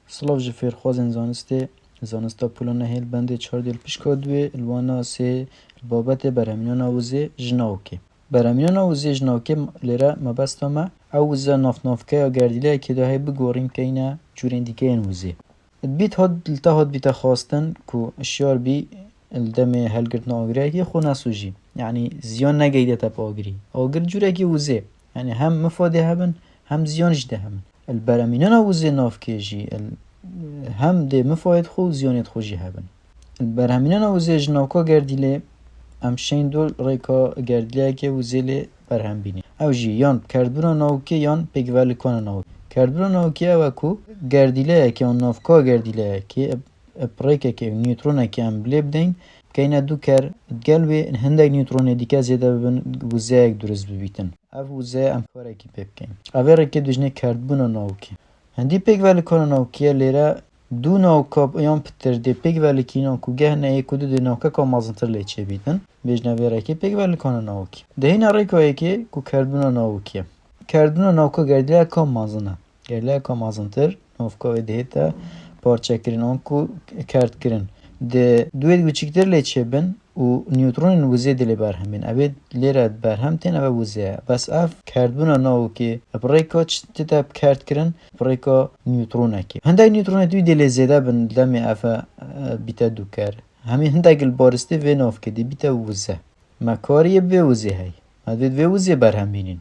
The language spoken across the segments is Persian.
سلاف جفیر خوازن زانستا پولان هیل بنده 4 دیل پیش کدوی الوانا سه بابت برهمینان آوزه جناوکه برهمینان آوزه جناوکه لیره مبستا ما آوزه ناف که گردیله که ده بگوریم که اینه جورین دیگه این وزه بیت هاد بیت خواستن که اشیار بی الدم هلگرد ناگره که خو نسوجی یعنی زیان نگیده تب آگر جوره که وزه یعنی هم مفاده هبن هم زیانش ده هبن البرهمینان آوزه ناف که جی هم ده مفاید خو زیانت خوشی هبن البرهمینان آوزه جناوکا گردیله امشین دول ریکا گردیله که وزیل برهم بینی او جی یان کردبرا ناوکی یان پیگوال کانا ناوکی کردبرا ناوکی او کو گردیله که اون نافکا گردیله که پریکه که نیوترونه که هم بلی بدین که اینا دو کر گلوی هندک نیوترونه دیگه زیده ببین وزه یک درست ببیتن او وزه ام کاره کی ببکن اوه ریکه دوجنه کردبرا ناوکی هندی پیگوال کانا ناوکیه لیره دو ناوکا یان پتر ده پیگوال کینا کو گه نه یک دو ده ناوکا که مازنتر لیچه بیتن بیشنه ویره که پیگوال کانا ناوکی ده این ریکه که کو کردبرا ناوکیه کردبرا ناوکا گردیله که مازنه گردیله که مازنتر ناوکا و دهیتا پارچه کرن آنکو کرد کرن ده دوید گوچیکتر لیچه بین و نیوترون وزه دلی برهم بین اوید لیرد برهم تین او وزه بس اف کردبونا ناو که بریکا چتتا کرد کرن بریکا نیوترونه که هنده نیوترونه دوی دلی زیده بین دمی افا بیتا دو کر همین هنده گل بارسته و ناف که دی بیتا وزه مکاری به وزه هی مدوید و وزه برهم بینین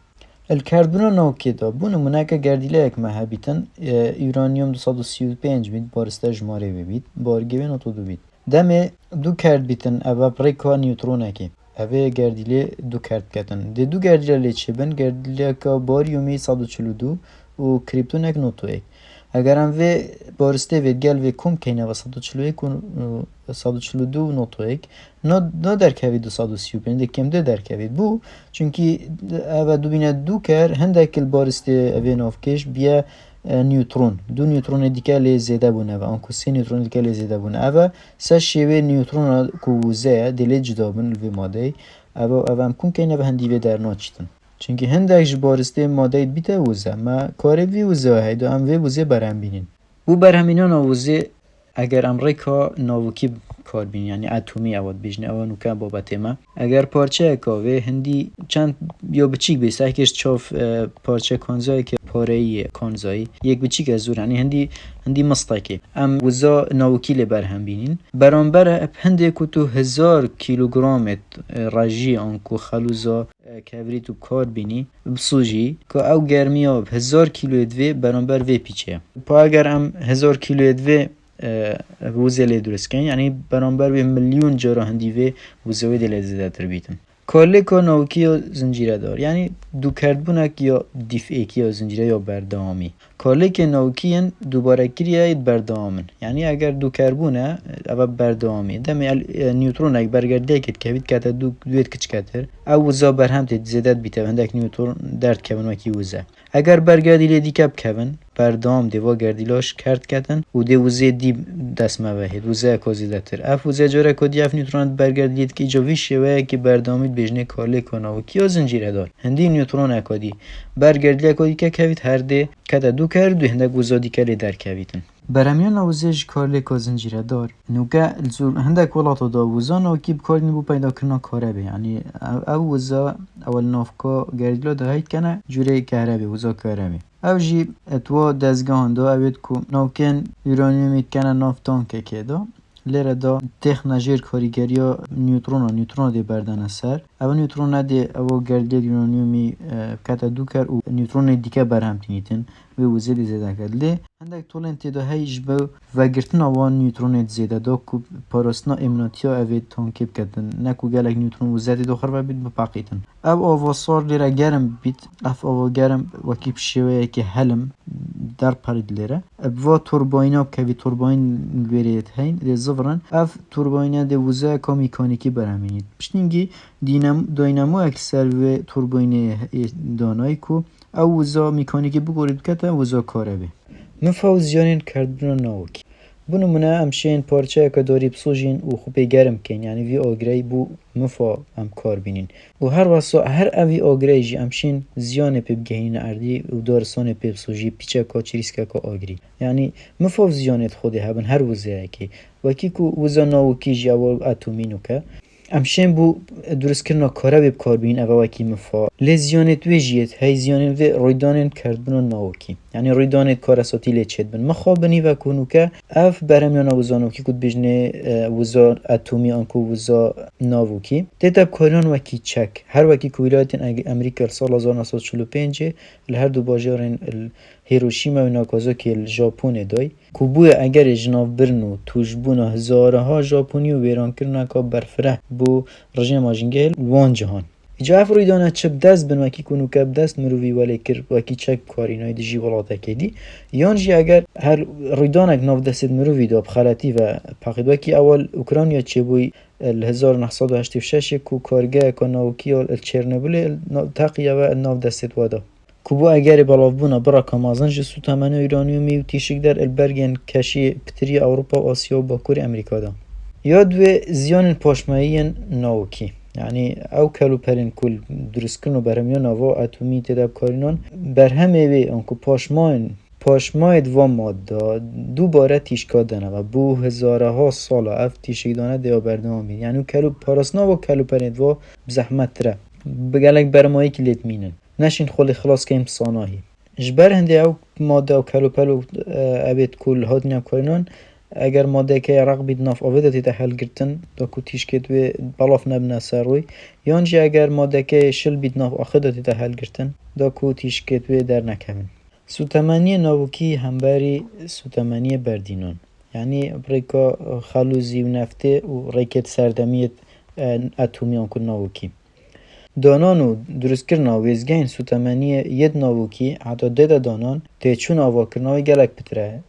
الکردبونا ناوکی دا بو نمونه که گردیله یک مهبیتن یورانیوم 235 بید بارسته جماره بید بارگی بین اتو دو بید دمه دو کرد بیتن اوه پریکا نیوترونه که اوه گردیله دو کرد کتن ده دو گردیله لیچه بین گردیله که باریومی 142 و کریپتون یک نوتو یک اگر هم وی بارسته وید گل وی کم که اینه و 141 و 142 نوتو یک نه درکوید 235 ده کم ده درکوید بو چونکی اوه دو بینه دو کر هنده کل بارسته اوه نافکش بیا نیوترون دو نیوترون دیگه لی زیده بونه و آنکو سه نیوترون دیگه لی زیده بونه اوه سه شیوه نیوترون کووزه دلی جدا بون الوی ماده اوه هم کن که اینه به هندی وی در ناچیتن چونکه هندکش بارسته ماده بیته وزه ما کاری وی وزه هیدو هم وی وزه برهم بینین بو برهمینان وزه اگر امریکا ناوکی کار بین یعنی اتمی اواد بیشنه اوه نوکه بابته ما اگر پارچه اکاوه هندی چند یا بچیک بیسته اکش چاف پارچه کانزایی که پاره کانزایی یک بچیک از زور یعنی هندی مستقی ام وزا ناوکی لبرهم بینین برانبر هنده که تو 1000 کیلوگرام راجی آنکو خلوزا کبری تو کار بینی بسوجی که او گرمی آب 1000 کیلو دوی برانبر وی پیچه پا اگر ام 1000 کیلو دوی وزه لی درست کن یعنی برانبر به میلیون جارا هندی و وزه وی دل زیده تر بیتن کاله که ناوکی یا زنجیره دار یعنی دو کردبونک یا دیفعیکی یا زنجیره یا بردامی کاله که ناوکی ین دوباره کریه بردامن یعنی اگر دو کربونه او بردامی دمی نیوترون اک برگرده کت کوید کتا دوید کچ کتر او وزا برهم تید زیدت بیته هندک نیوترون درد کون وکی وزه اگر برگردی لیدی کب کون بردام دیوا گردیلاش کرد کتن و دی وزه دی دست موهید وزه کازیده تر اف وزه جاره کدی اف نیوترون برگردید که ایجا شوه که بردامید بجنه کاله کنه و کیا زنجیره دار هندی نیوترون اکادی برگردی اکادی که کوید هر ده کتا دو کرد و هنده گوزادی که لی در کویدن برمیان وزش کاله که زنجیره دار نوگه هندک ولاتا دا وزان و کی بکار نبو پیدا کرنا کاره به یعنی او وزا اول نافکا گردیلا دا هید کنه جوره کهره به وزا کاره به او جی اتوا دزگان دا اوید که ناوکن یورانیومیت کنه نافتان که دا لیره دا تکنجیر کاریگریا نیوترون دی بردن سر او نیوترون دی او گردید یورانیومی کتا دو کر و نیوترون دیگه برهم تینیتن و وزه دی زیده کرد لی هندک طولن تیدا هیچ با وگرتن آوان نیوترون زیده دا که پاراستنا امناتیا اوید تانکیب کردن نکو گلک نیوترون وزه دی داخل و بید بپاقیتن او آواسار لیره گرم بید اف آوا گرم وکی بشیوه که حلم در پرید لیره ابوا تورباینا بکوی تورباین الویریت هین دی زفرن اف تورباینا دی وزه که میکانیکی برهمینید پشتینگی داینامو اکثر و تورباین دانایی که او وزا میکانیکی بگورید که تا وزا کاره بی مفاوز جانین کردبرا ناوکی بونمونه امشین پارچه که داری بسوژین و خوب گرم کن یعنی وی آگری بو مفا ام کار بینین و هر واسه هر اوی آگری جی امشین زیان پی بگهین اردی و دارسان پی بسوژی پیچه کا چریسکه کا آگری یعنی مفا زیانت خودی هبن هر وزه که وکی کو وزا ناوکی جی اول اتومینو که امشین بو درست کردن کاره به کار بین اوه وکی مفا لزیانت ویجیت هی زیانت و رویدانت کرد بنو ناوکی یعنی رویدانت کار اساتی لیچید بن مخابنی و کنو که اف برهمیان وزانو کی کد بجنه وزا اتمی آنکو وزا ناوکی تتاب کاریان وکی چک هر وکی که ولایت امریکا سال 1945 لهر دو باجارن هیروشیما و ناکازاکی ژاپن دای کوبوی اگر جناف برنو توجبونا هزارها ژاپنی و ویران کرنا که برفره بو رژیم آجنگل وان جهان ایجا اف رویدانه چپ دست بن وکی کنو که دست مروی ولی کر وکی چک کارینای دیجی ولاته کدی یان جی اگر هر رویدانه ناف دست مروی داب خلاتی و پاقید وکی اول اوکراینیا چه بوی 1986 کو کارگاه کناوکی چرنوبیل تقیه و ناف دست وادا کوبو اگر بلاف بونا برا کامازن جسو تمن ایرانیومی و تیشک در البرگن کشی پتری اروپا و آسیا و باکور امریکا دا یاد و زیان پاشمایی ناوکی یعنی او کلوپرین کل درست کنو برهمیان ناوا اتمی تداب کارینان برهمه وی انکو پاشماید و ماده دوباره تیشکا دانه و بو هزارها سالا اف تیشک دانه دیا بردام بید یعنی کلو پاراسنا و کلوپرین و بزحمت تره بگلک برمایی که لیت مینن نشین خولی خلاص کیم ساناهی جبر هنده او ماده و کلوپلو اوید کل هات نیم کارینان اگر ماده که عرق بید ناف آویده تیتا حل گرتن دا کو تیشکت و بلاف نبنه سروی یانجی اگر ماده که شل بید ناف آخده تیتا حل گرتن دا کو تیشکت و در نکمن سوتمانی ناوکی همبری سوتمانی بردینان یعنی ریکا خلوزی و نفته و ریکت سردمیت اتومیان کن ناوکی دانانو درست کرنا ویزگین سوتمانی ید ناوکی حتی ده دانان تیچون آوا کرناوی گلک پتره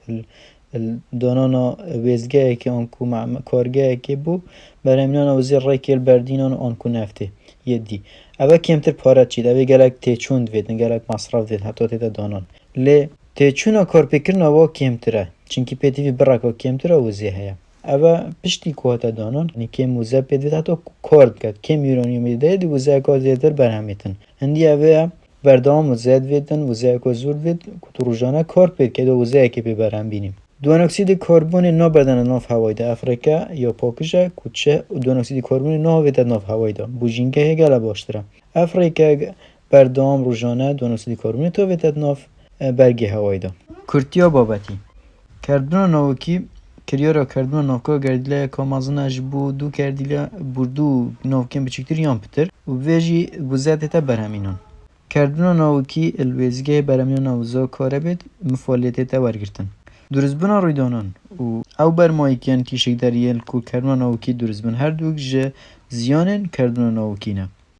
دانانا ویزگه که آنکو کارگه که بو برامینان وزیر ریکل بردینان آنکو نفته یدی اوه کمتر پارت چید اوه گلک تیچون دوید گلک مصرف دوید حتی تیتا دانان لی تیچون کار پکرنا وا کمتره چنکی پیتیوی برکا کمتره وزیه هیا اوه پشتی کوهات دانان یعنی که موزه پیدوید حتی کارد کرد که میرانی میده دی وزه که زیادر برهمیتن هندی اوه بردام وزه دویدن وزه که زور دوید که روزانه کار پید که دو وزه که برهم بینیم دوان اکسید کربن نابردن ناف هوای ده افریقا یا پاکیزه کوچه دوان اکسید کربن ناویده ناف هوای ده بوجینگه هگل باشتره افریقا بردام روزانه دوان اکسید کربن تو ویده ناف برگی هوای ده کرتیا بابتی کردن ناوکی کریارا کردن ناوکا گردیله کامازن اجبو دو کردیله بردو ناوکین بچکتر یان پتر و ویجی بوزده تا برهمینان کردن ناوکی الویزگه برهمینان ناوزا کاره بید مفالیت تا ورگرتن درزبنا رویدانان و او برمایی که انتیشک در یل کو کردن ناوکی درزبن هر دوک جه زیانن کردن ناوکی نه